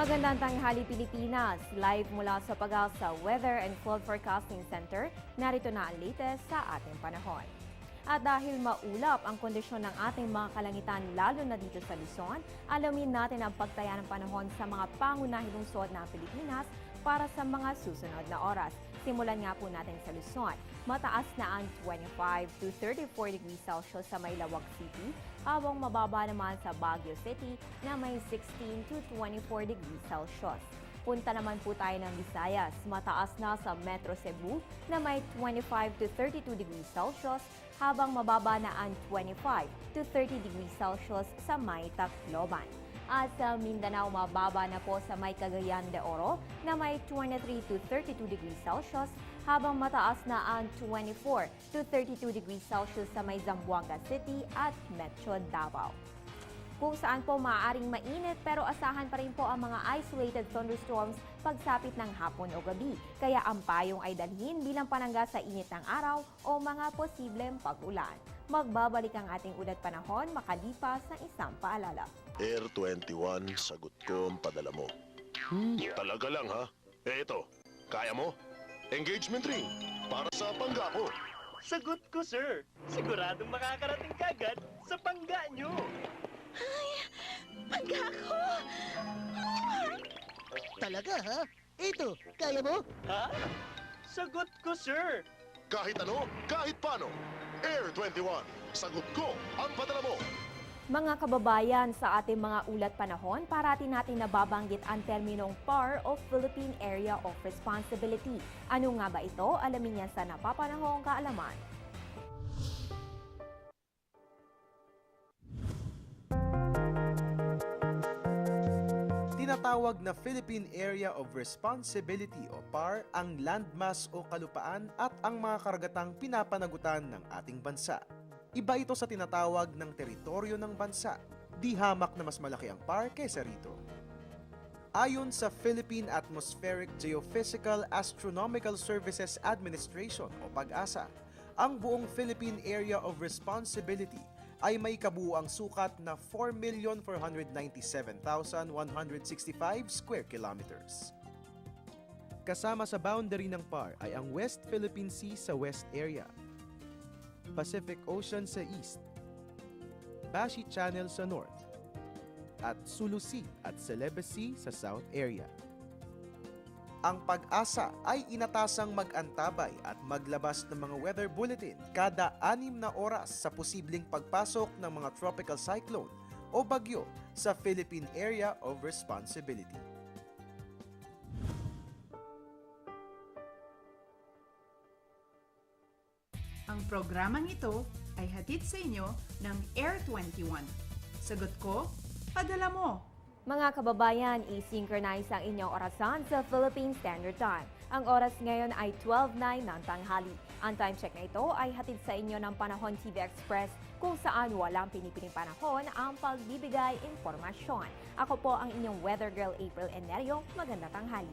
Magandang tanghali Pilipinas, live mula sa Pag-asa Weather and Flood Forecasting Center, narito na ang latest sa ating panahon. At dahil maulap ang kondisyon ng ating mga kalangitan lalo na dito sa Luzon, alamin natin ang pagtaya ng panahon sa mga pangunahing lungsod ng Pilipinas para sa mga susunod na oras. Simulan nga po natin sa Luzon. Mataas na ang 25 to 34 degrees Celsius sa Maylawag City, habang mababa naman sa Baguio City na may 16 to 24 degrees Celsius. Punta naman po tayo ng Visayas. Mataas na sa Metro Cebu na may 25 to 32 degrees Celsius, habang mababa na ang 25 to 30 degrees Celsius sa may Tacloban. At sa Mindanao, mababa na po sa may Cagayan de Oro na may 23 to 32 degrees Celsius, habang mataas na ang 24 to 32 degrees Celsius sa may Zamboanga City at Metro Davao. Kung saan po maaaring mainit pero asahan pa rin po ang mga isolated thunderstorms pagsapit ng hapon o gabi. Kaya ang payong ay dalhin bilang panangga sa init ng araw o mga posibleng pag-ulan. Magbabalik ang ating ulat panahon makalipas ng isang paalala. Air 21, sagot ko ang padala mo. Talaga lang ha? Ito, kaya mo? Engagement ring, para sa pangga ko. Sagot ko, sir. Siguradong makakarating kagad sa pangga nyo. Pangga ko! Talaga ha? Ito, kaya mo? Ha? Sagot ko, sir. Kahit ano, kahit paano. Air 21, sagot ko ang padala mo. Mga kababayan, sa ating mga ulat panahon, parati natin nababanggit ang terminong PAR o Philippine Area of Responsibility. Ano nga ba ito? Alamin yan sa napapanahong kaalaman. Tinatawag na Philippine Area of Responsibility o PAR ang landmass o kalupaan at ang mga karagatang pinapanagutan ng ating bansa. Iba ito sa tinatawag ng teritoryo ng bansa. Di hamak na mas malaki ang PAR kaysa rito. Ayon sa Philippine Atmospheric Geophysical Astronomical Services Administration o PAGASA, ang buong Philippine Area of Responsibility ay may kabuuang sukat na 4,497,165 square kilometers. Kasama sa boundary ng PAR ay ang West Philippine Sea sa West Area, Pacific Ocean sa East, Bashi Channel sa North, at Sulu Sea at Celebes Sea sa South Area. Ang PAGASA ay inatasang mag-antabay at maglabas ng mga weather bulletin kada 6 na oras sa posibleng pagpasok ng mga tropical cyclone o bagyo sa Philippine Area of Responsibility. Ang programang ito ay hatid sa inyo ng Air 21. Sagot ko, padala mo! Mga kababayan, i-synchronize ang inyong orasan sa Philippine Standard Time. Ang oras ngayon ay 12:09 ng tanghali. Ang time check na ito ay hatid sa inyo ng Panahon TV Express, kung saan walang pinipiling panahon ang pagbibigay impormasyon. Ako po ang inyong weather girl April Enerio. Magandang tanghali.